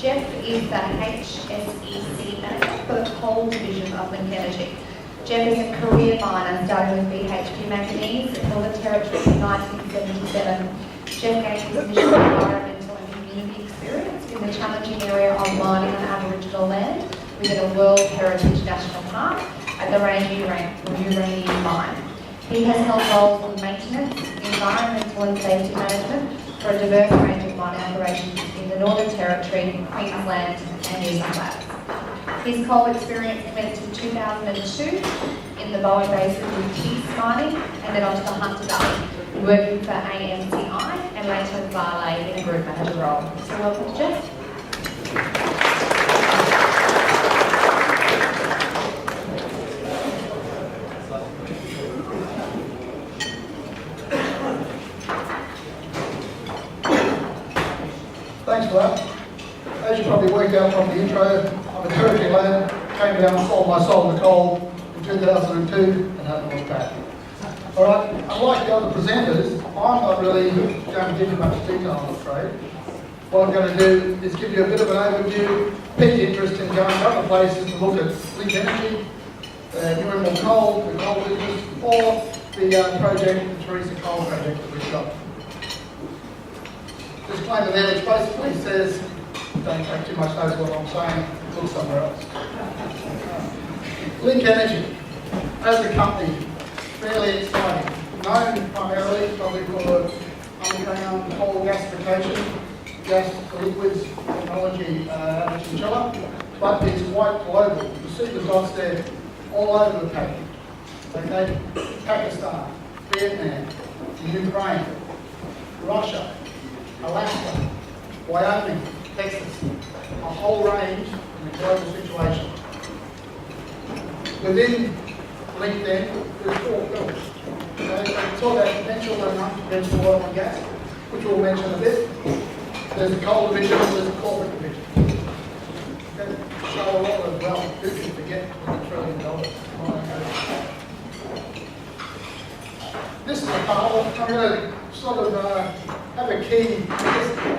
Jeff is the HSEC manager for the coal division of Linc Energy. Jeff is a career miner starting with BHP Manganese in Northern Territory in 1977. Jeff gained his initial environmental and community experience in the challenging area of mining on Aboriginal land within a World Heritage National Park at the uranium mine. He has held roles in maintenance, environmental and safety management for a diverse range of mining operations in the Northern Territory, Queensland and New South Wales. His coal experience commenced in 2002 in the Bowen Basin with mining and then onto the Hunter Valley, working for AMCI and later Vale in a group manager role. So welcome to Jeff. Thanks for that. As you probably worked out from the intro, I'm a Territory lad, came down and sold my soul to coal in 2002 and haven't looked back. Alright, unlike the other presenters, I'm not really going to give you much detail on the trade. What I'm going to do is give you a bit of an overview, pique interest in going to other places to look at Linc Energy, Newman Coal, the coal business, or the project, the Teresa Coal project that we've got. Disclaimer there, which basically says, don't take too much notice of what I'm saying, look somewhere else. Linc Energy, as a company, fairly exciting. Known primarily probably for underground coal gasification, gas to liquids technology out of Chinchilla, but it's quite global. You see the dots there all over the package. Okay? Pakistan, Vietnam, Ukraine, Russia, Alaska, Wyoming, Texas, a whole range in a global situation. Within Linc then, there's 4 pillars. Okay, so we talk about conventional and unconventional oil and gas, which we'll mention a bit. There's a coal division, there's a corporate division. Okay, so a lot as well. Who can forget $1 trillion? This is a part of, I'm going to sort of have a key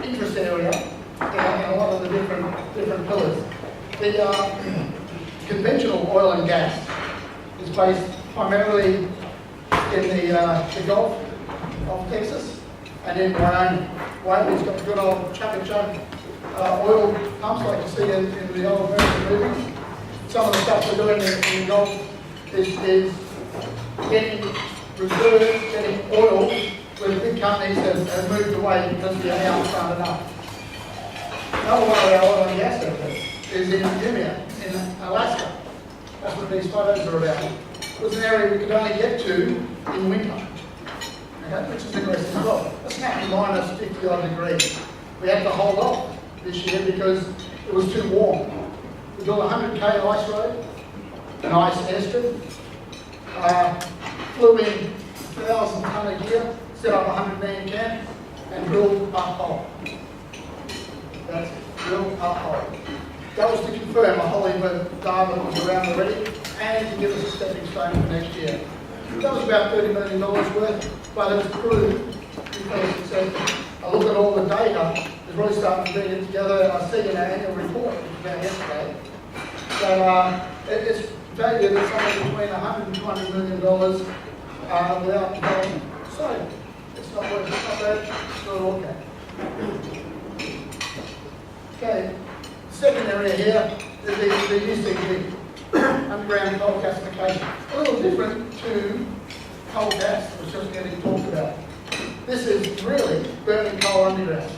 interest area in a lot of the different pillars. The conventional oil and gas is based primarily in the Gulf of Texas and in Wyoming. Wyoming's got the good old chug oil pumps like you see in the old American movies. Some of the stuff we're doing in the Gulf is getting reserves, getting oil where the big companies have moved away because the aren't found enough. Another one of our oil and gas efforts is in India, in Alaska. That's what these photos are about. It was an area we could only get to in winter, okay, which is interesting as well. It's now minus 50 odd degrees. We had to hold off this year because it was too warm. We built a 100k ice road, an ice airstrip, flew in 1,000 tonne of gear, set up a 100-man camp, and drilled a hole. That's it, drilled a hole. That was to confirm a whole heap of data that was around already, and to give us a stepping stone for next year. That was about $30 million worth, but it was proved because it said, I look at all the data, it's really starting to bring it together. I see in our annual report, which was about yesterday, so it's valued at somewhere between $100 and $200 million without development. So, it's not worth it, not bad, it's not all okay. Okay, second area here is the UCG, underground coal gasification. A little different to coal gas that was just getting talked about. This is really burning coal underground.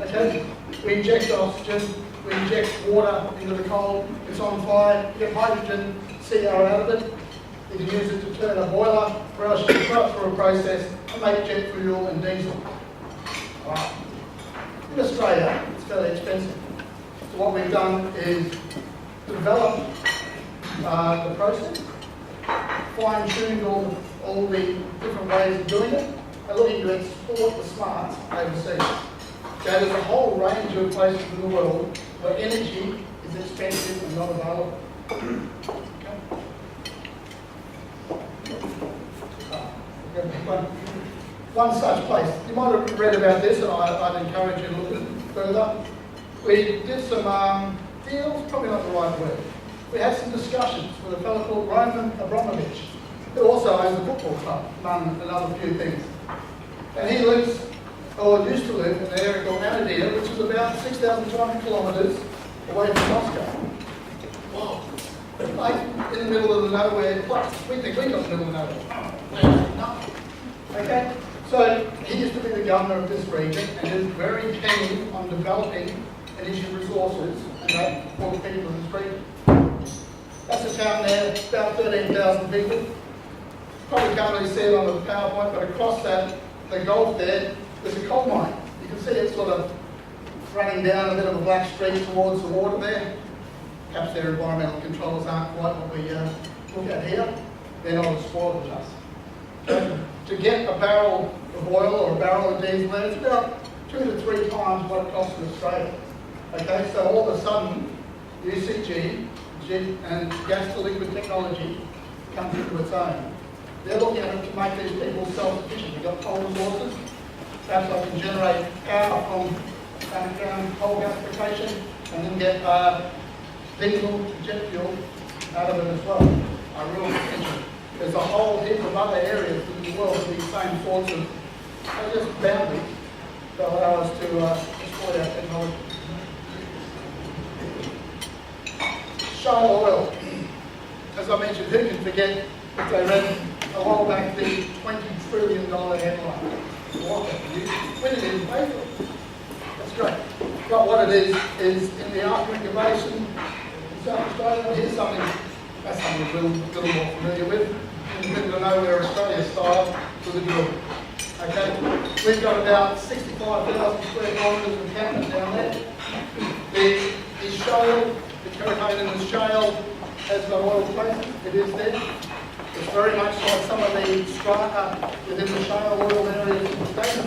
Okay, we inject oxygen, we inject water into the coal, it's on fire, you get hydrogen, CO out of it. You can use it to turn a boiler, or else you can throw it through a process and make jet fuel and diesel. Right. In Australia, it's fairly expensive. So what we've done is develop the process, fine-tuned all the different ways of doing it, and looking to export the smarts overseas. So there's a whole range of places in the world where energy is expensive and not available. One such place, you might have read about this, and I'd encourage you to look at it further. We did some deals, probably not the right word. We had some discussions with a fellow called Roman Abramovich, who also owns a football club, among another few things. And he lives, or used to live, in an area called Anadia, which is about 6,200 kilometres away from Moscow. Wow. Like in the middle of the nowhere, plus we think we got in the middle of nowhere. No. Okay? So he used to be the governor of this region and is very keen on developing energy resources and that for the people in this region. That's a town there, about 13,000 people. Probably can't really see it on the PowerPoint, but across that, the gulf there's a coal mine. You can see it sort of running down a bit of a black streak towards the water there. Perhaps their environmental controls aren't quite what we look at here. They're not as spoiled as us. To get a barrel of oil or a barrel of diesel there, it's about 2 to 3 times what it costs in Australia. Okay, so all of a sudden, UCG and gas to liquid technology comes into its own. They're looking at it to make these people self-sufficient. We've got coal resources. Perhaps I can generate power from underground coal gasification and then get diesel jet fuel out of it as well. A real potential. There's a whole heap of other areas in the world with these same sorts of just boundaries that allow us to exploit our technology. Shale oil. As I mentioned, who can forget if they read a while back the $20 trillion headline? When it is paper. That's great. But what it is in the Arctic Basin in South Australia. Here's something that's something we're a little more familiar with. In the middle of nowhere, Australia style, with a drill. Okay, we've got about 65,000 square kilometres of encampment down there. The shale, the Caribbean shale has got oil places. It is there. It's very much like some of the strata within the shale oil areas in the state.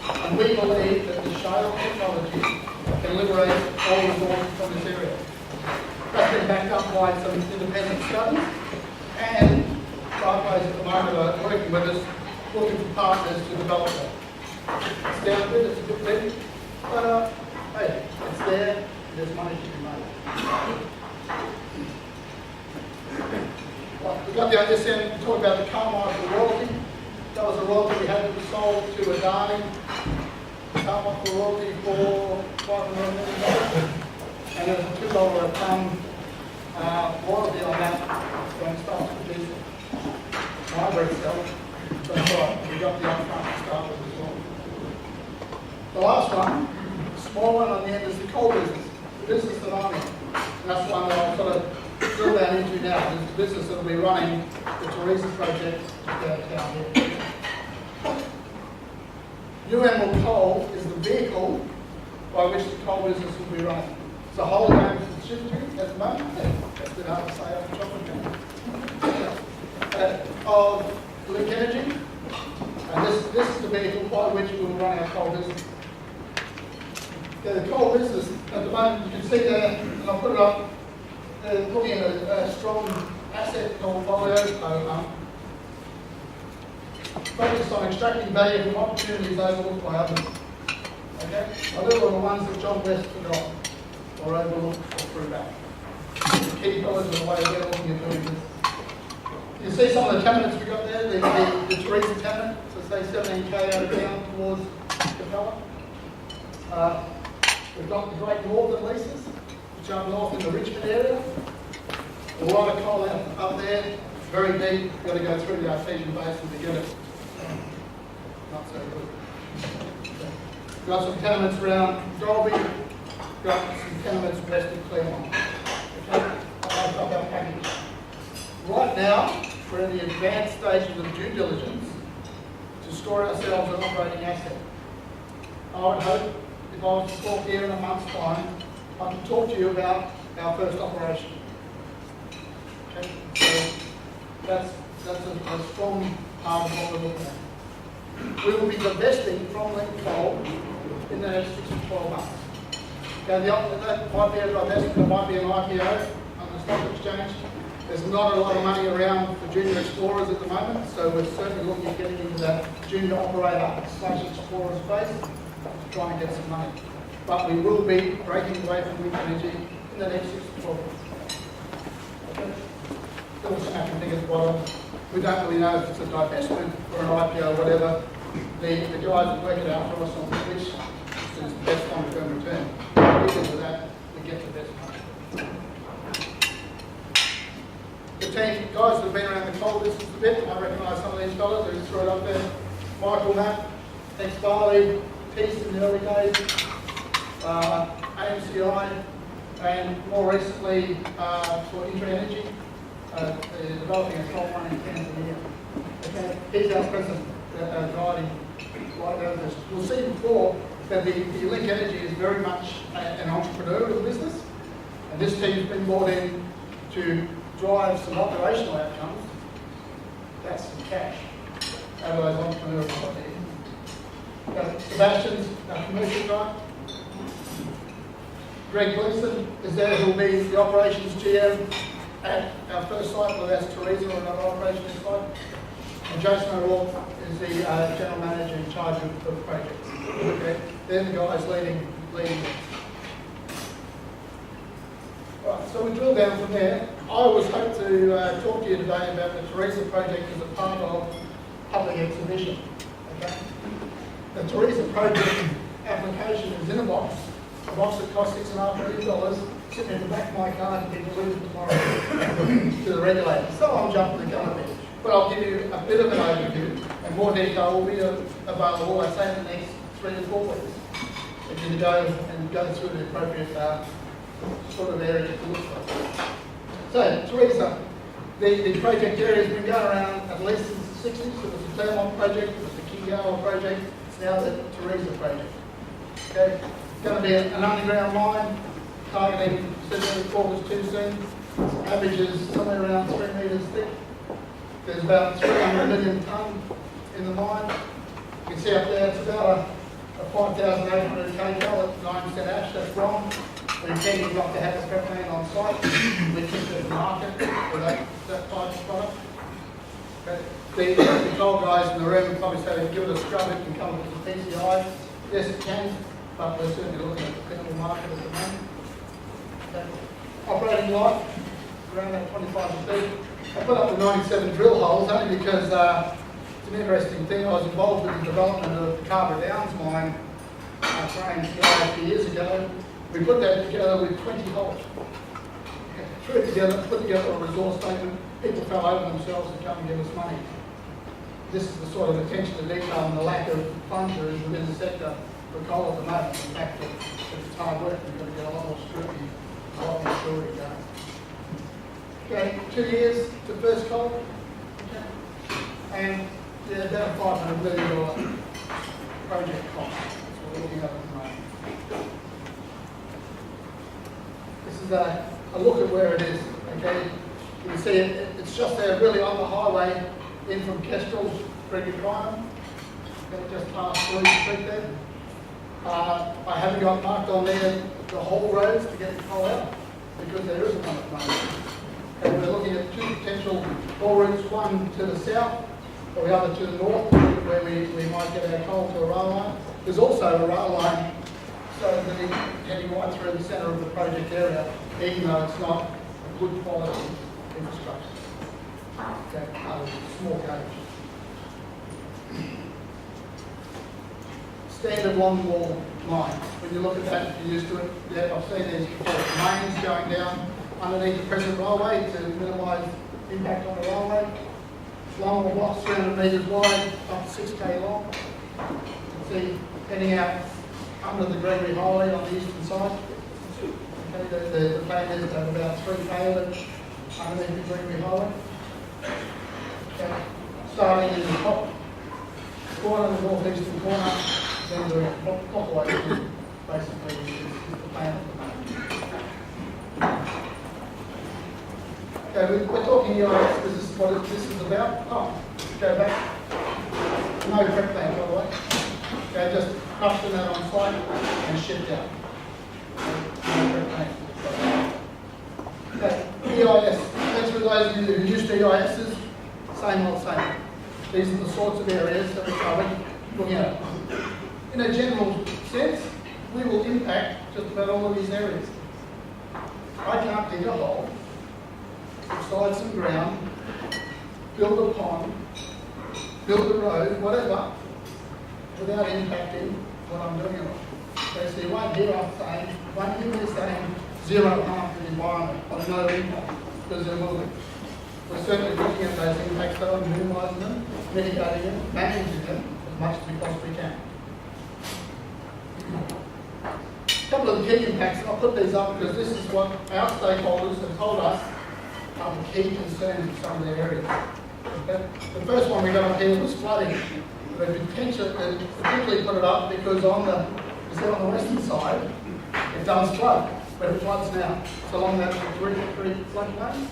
And we believe that the shale technology can liberate oil resources from this area. That's been backed up by some independent studies, and Pathways at the moment are working with us, looking for partners to develop that. It's down a bit, it's a bit big, but hey, it's there, there's money to be made. Well, we've got the other end to talk about the Carmichael royalty. That was a royalty we had to be sold to Adani. Carmichael royalty for $500 million. And there's a $2 a tonne royalty on that when it starts to produce hybrid stuff. That's right, we got the upfront to start with as well. The last one, the small one on the end, is the coal business. The business that I'm in. And that's the one that I'll sort of drill down into now. It's the business that will be running the Teresa project down here. New Emerald Coal is the vehicle by which the coal business will be running. It's a whole game for the shift at the moment. That's been hard to say off the top of my head. Of Linc Energy. And this is the vehicle by which we will run our coal business. The coal business, at the moment, you can see there, and I'll put it up, looking at a strong asset portfolio, focused on extracting value from opportunities overlooked by others. Okay? A little of the ones that John West forgot, or overlooked, or threw back. The key pillars of the way we're looking at doing this. You can see some of the tenements we got there, the Teresa tenement, so say 17k out of town towards Capella. We've got the Great Northern leases, which are north in the Richmond area. A lot of coal up there, it's very deep, you've got to go through the Artesian Basin to get it. Not so good. We've got some tenements around Dalby, we've got some tenements west of Claremont. Okay, I've got that package. Right now, we're in the advanced stages of due diligence to store ourselves an operating asset. I would hope, if I was to talk here in a month's time, I can talk to you about our first operation. Okay, so that's a strong part of what we're looking at. We will be divesting from Linc coal in the next 6 to 12 months. Okay, that might be a divestment, there might be an IPO on the stock exchange. There's not a lot of money around for junior explorers at the moment, so we're certainly looking at getting into that junior operator / explorer space to try and get some money. but we will be breaking away from wind energy in the next 6 to 12 months. Okay. Little snap and thing at the bottom. We don't really know if it's a divestment or an IPO or whatever. The guys will work it out for us on which is the best long-term return. Because of that, we get the best money. The team, guys that have been around the coal business a bit, I recognise some of these fellas, I just threw it up there. Michael Matt, ex-Barley, Peace in the early days, AMCI, and more recently for Intra Energy, developing a coal mine in Tanzania. Okay. He's our president, guiding right over this. We'll see before that the Linc Energy is very much an entrepreneurial business, and this team's been brought in to drive some operational outcomes. That's some cash out of those entrepreneurial ideas. Sebastian's our commercial guy. Greg Gleason is there, who will be the operations GM at our first site, whether that's Teresa or another operations site. And Jason O'Rourke is the general manager in charge of projects. Okay. They're the guys leading this. Right, so we drill down from there. I always hope to talk to you today about the Teresa project as a part of public exhibition. Okay? The Teresa project application is in a box that costs $6.5 million, sitting in the back of my car to be delivered tomorrow to the regulators. So I'm jumping the gun a bit. But I'll give you a bit of an overview, and more detail will be available, I say, in the next 3 to 4 weeks. If you go through the appropriate sort of area to look for. So, Teresa, the project area has been going around at least since the 60s. It was the Claremont project, it was the Kingawa project, it's now the Teresa project. Okay, it's going to be an underground mine, targeting 7 quarters 2 seam, averages somewhere around 3 metres thick. There's about 300 million tonne in the mine. You can see up there, it's about a 5,800 kcal at 9% ash, that's wrong. We're intending not to have the propane on site. We keep it in the market for that type of product. Okay. The coal guys in the room probably say, give it a scrub, it can come with the PCI. Yes, it can, but we're certainly looking at the clinical market at the moment. Okay. Operating life, around that 25 feet. I put up the 97 drill holes only because it's an interesting thing. I was involved in the development of the Carver Downs mine a few years ago. We put that together with 20 holes. Threw it together, put together a resource statement. People fell over themselves to come and give us money. This is the sort of attention to detail and the lack of plungers within the sector for coal at the moment. In fact, it's hard work. We've got to get a lot more scrutiny, a lot more surety going. Okay, 2 years to first coal. Okay. And yeah, about a $500 million project cost. That's what we're looking at the moment. This is a look at where it is. Okay, you can see it's just there, really on the highway in from Kestrel, Freddie Prime. Just past Blue Street there. I haven't got marked on there the whole roads to get the coal out because there isn't one at the moment. And we're looking at 2 potential ore routes, one to the south or the other to the north, where we might get our coal to a rail line. There's also a rail line so that it's heading right through the centre of the project area, even though it's not a good quality infrastructure. Okay, small gauge. Standard longwall lines. When you look at that, you're used to it. Yeah, I've seen these before. Mains going down underneath the present railway to minimise impact on the railway. Longwall blocks 300 metres wide, up to 6k long. You can see heading out under the Gregory Highway on the eastern side. Okay, the plan is to have about 3k of it underneath the Gregory Highway. Okay. Starting in the top corner, the northeastern corner, then the population basically is the plan at the moment. Okay, we're talking EIS, because this is what this is about. Oh, go back. No prep plan, by the way. Okay, just crushed that on site and shipped out. No prep plan. Okay, EIS. That's for those of you who used to EISs, same old same. These are the sorts of areas that we're covering, looking at. In a general sense, we will impact just about all of these areas. I can't dig a hole, subside some ground, build a pond, build a road, whatever, without impacting what I'm doing it on. Okay, so you won't hear us saying, won't hear me saying zero harm to the environment or no impact, because there will be. We're certainly looking at those impacts though and minimising them, mitigating them, managing them as much as we possibly can. A couple of the key impacts, I'll put these up because this is what our stakeholders have told us are the key concerns in some of their areas. Okay? The first one we got up here was flooding. They particularly put it up because on the western side, it does flood, but it floods now. So along that Creek floodplain,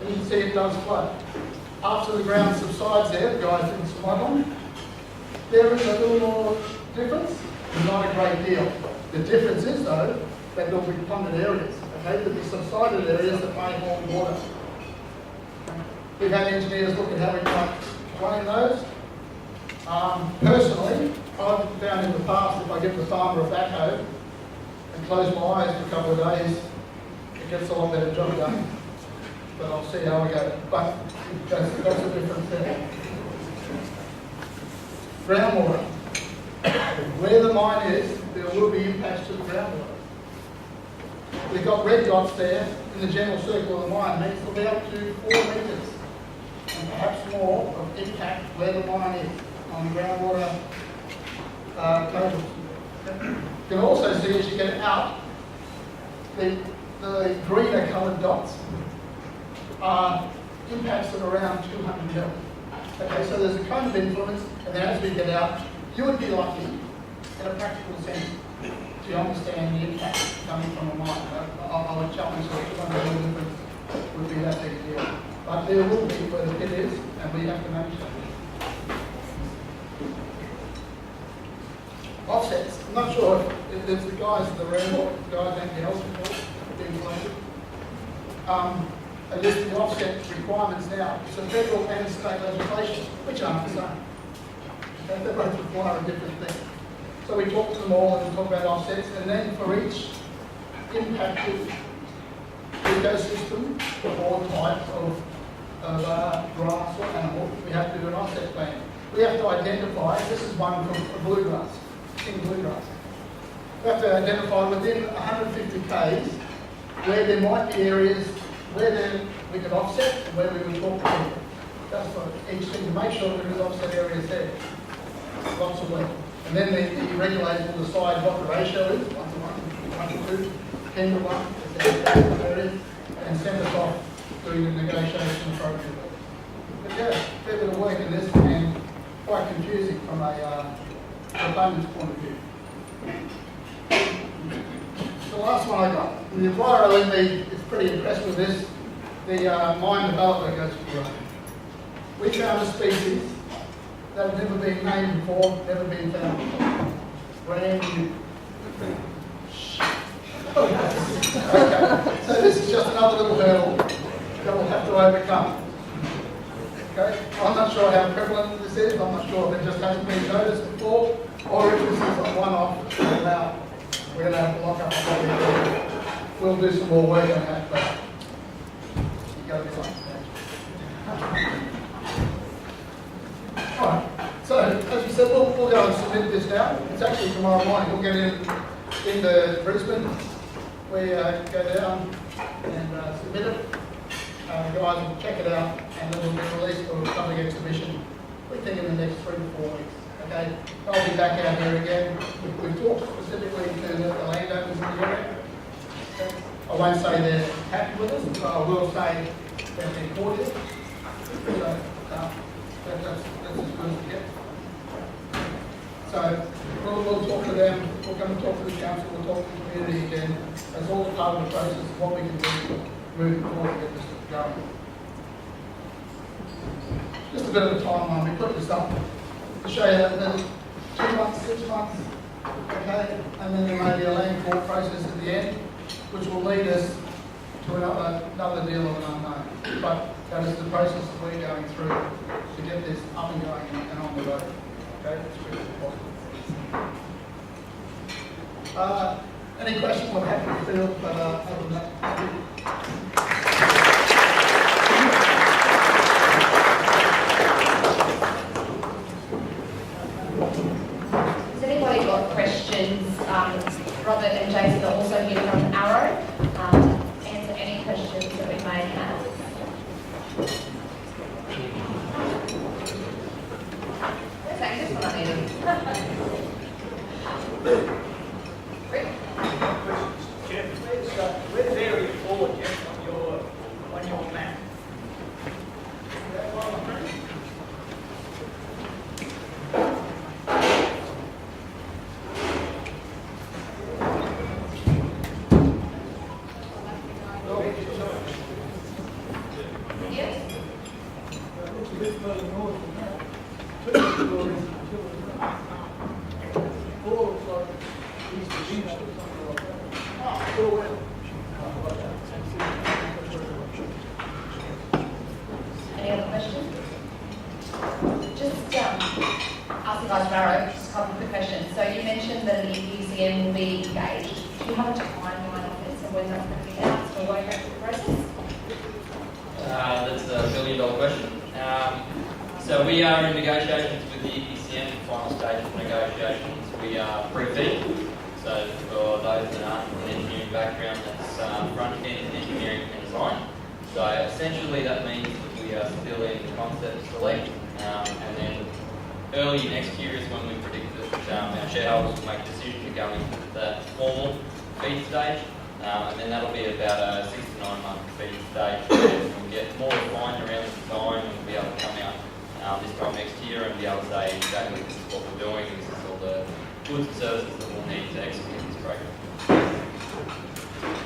and you can see it does flood. After the ground subsides there, the guys didn't flood on, there is a little more difference, but not a great deal. The difference is though, that there'll be ponded areas, okay? There'll be subsided areas that may hold water. We've had engineers look at how we might claim those. Personally, I've found in the past if I give the farmer a backhoe and close my eyes for a couple of days, it gets a lot better job done. But I'll see how I go. But that's a different thing. Groundwater. Where the mine is, there will be impacts to the groundwater. We've got red dots there in the general circle of the mine. These will be up to 4 metres and perhaps more of impact where the mine is on groundwater tables. You can also see as you get out, the greener coloured dots are impacts of around 200 mil. Okay, so there's a kind of influence, and then as we get out, you would be lucky, in a practical sense, to understand the impact coming from a mine. I would challenge that 200 mil difference would be that big a deal. But there will be where the pit is, and we have to manage that. Offsets. I'm not sure if it's the guys in the room or the guys anything else being floated. A list of offset requirements now. It's a federal and state legislation, which aren't the same. Okay, they both require a different thing. So we talk to them all and talk about offsets, and then for each impacted ecosystem or type of grass or animal, we have to do an offset plan. We have to identify, this is one from bluegrass, king bluegrass. We have to identify within 150 k's where there might be areas where we could offset and where we would talk to people. That's for each thing, to make sure there is offset areas there. Lots of work. And then the regulators will decide what the ratio is, 1 to 1, 1 to 2, 10 to 1, areas, and send us off doing the negotiation appropriately. But yeah, a fair bit of work in this and quite confusing from a proponent's point of view. The last one I got. The enviro is pretty impressed with this. The mine developer goes for growth. We found a species that had never been named before, never been found before. Brand new. Okay. So this is just another little hurdle that we'll have to overcome. Okay? I'm not sure how prevalent this is. I'm not sure if it just hasn't been noticed before, or if this is a one-off. Now we're going to have to lock up the whole. We'll do some more work on that, but you got to be like that. All right. So as we said, we'll go and submit this now. It's actually tomorrow morning. We'll get into Brisbane. We go down and submit it. Guys will check it out, and then we'll be released for a public exhibition. We think in the next 3 to 4 weeks. Okay, I'll be back out here again. We've talked specifically to the landowners in the area. Okay. I won't say they're happy with us, but I will say that they're cordial. So that's as good as we get. So we'll talk to them. We'll come and talk to the council. We'll talk to the community again. That's all part of the process of what we can do moving forward to get this going. Just a bit of a timeline. We put this up to show you that 2 months, 6 months, okay, and then there may be a land court process at the end, which will lead us to another deal of an unknown. But that is the process that we're going through to get this up and going and on the road. Okay, it's really possible. Any questions I'm happy to field, but other than that, thank you. Has anybody got questions? Robert and Jason are also here from Arrow. Answer any questions that we may have. Where's Angus when I need him? Rick? Jeff, where's area 4, Jeff, on your map? Is that one on the Yes? Any other questions? Just asking guys Barrow, just a couple of quick questions. So you mentioned that the BBMC will be engaged. Do you have a timeline on this and when that's going to be announced or work out through the process? That's a $1 billion question. So we are in negotiations with the EPCM, final stage of negotiations. We are pre-FEED. So for those that aren't from an engineering background, that's front-end engineering and design. So essentially that means that we are still in concept select, and then early next year is when we predict that our shareholders will make a decision to go into the formal FEED stage. And then that'll be about a 6 to 9 month FEED stage. We'll get more refined around the design and we'll be able to come out this time next year and be able to say exactly this is what we're doing, this is all the goods and services that we'll need to execute this program.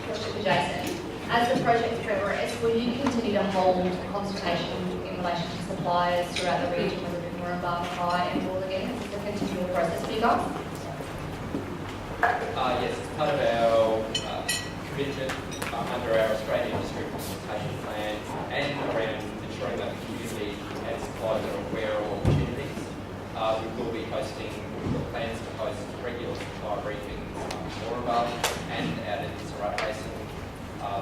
Question for Jason. As the project progresses, will you continue to hold consultation in relation to suppliers throughout the region, whether it's Moranbah, Mackay and all again? Is this a continual process for you guys? Yes, it's part of our commitment under our Australian Industry Consultation Plan and around ensuring that the community and suppliers are aware of opportunities. We will be hosting, we've got plans to host regular supplier briefings more above and out in Surrey Basin,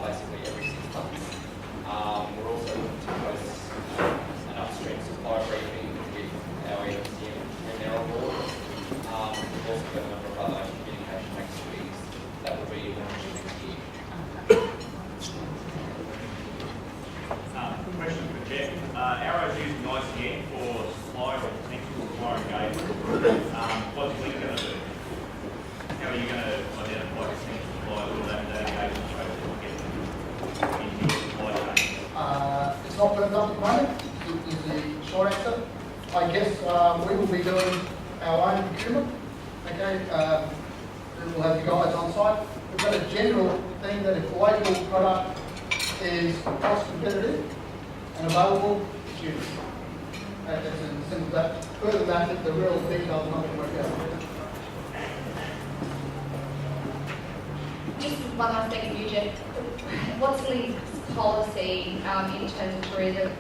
basically every 6 months. We're also looking to host an upstream supplier briefing with our EPCM when they're on board. We've also got a number of other communication activities that will be launching next year. question for Jeff. Arrow's using ICN for supplier or potential supplier engagement. What's Linc going to do? How are you going to identify potential suppliers or that engagement process to get them into your supply chain? It's not firmed up at the moment, is the short answer. I guess we will be doing our own procurement. Okay, we'll have the guys on site. We've got a general thing that if the local product is cost competitive and available, it's used. That's as simple as that. Further than that, the real details are not going to work out. Just one last thing for you, Jeff. What's Linc's policy in terms of tourism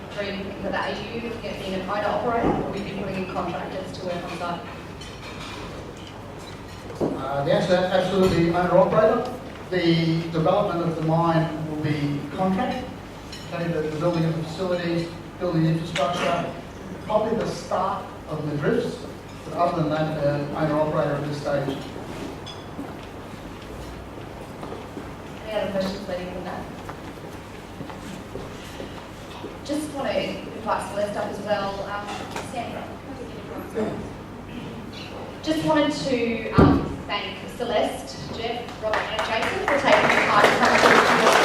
for that? Are you looking at being an owner-operator or will you be putting in contractors to work on site? The answer is absolutely owner-operator. The development of the mine will be contract. Okay, the building of the facilities, building infrastructure, probably the start of the drifts. But other than that, owner-operator at this stage. Any other questions leading from that? Just want to invite Celeste up as well. Sandra. Just wanted to thank Celeste, Jeff, Robert and Jason for taking the time to come to the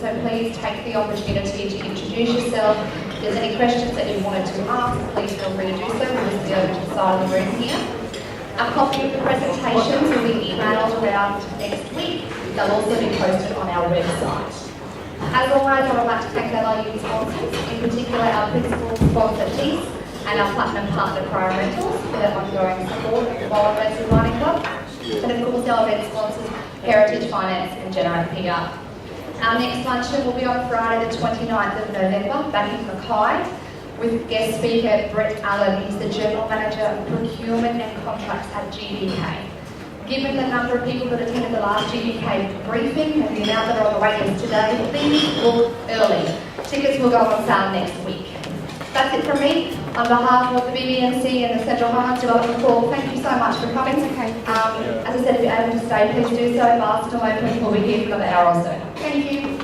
so please take the opportunity to introduce yourself, If there's any questions that you wanted to ask, please feel free to do so. We'll just be over to the side of the room here. A copy of the presentations will be emailed around next week. They'll also be posted on our website. As always, I would like to thank our valued sponsors, in particular our principal sponsor, TEAS, and our platinum partner, Prime Rentals, for their ongoing support of the Bowen Basin Mining Club, and of course our event sponsors, Heritage Finance and Generate PR. Our next luncheon will be on Friday the 29th of November, back in Mackay, with guest speaker Brett Allen. He's the General Manager of Procurement and Contracts at GBK. Given the number of people that attended the last GBK briefing and the amount that are on the wait list today, please book early. Tickets will go on sale next week. That's it from me. On behalf of the BBMC and the Central Highlands Development Corp, thank you so much for coming. As I said, if you're able to stay, please do so. Bars still open. We'll be here for another hour or so. Thank you.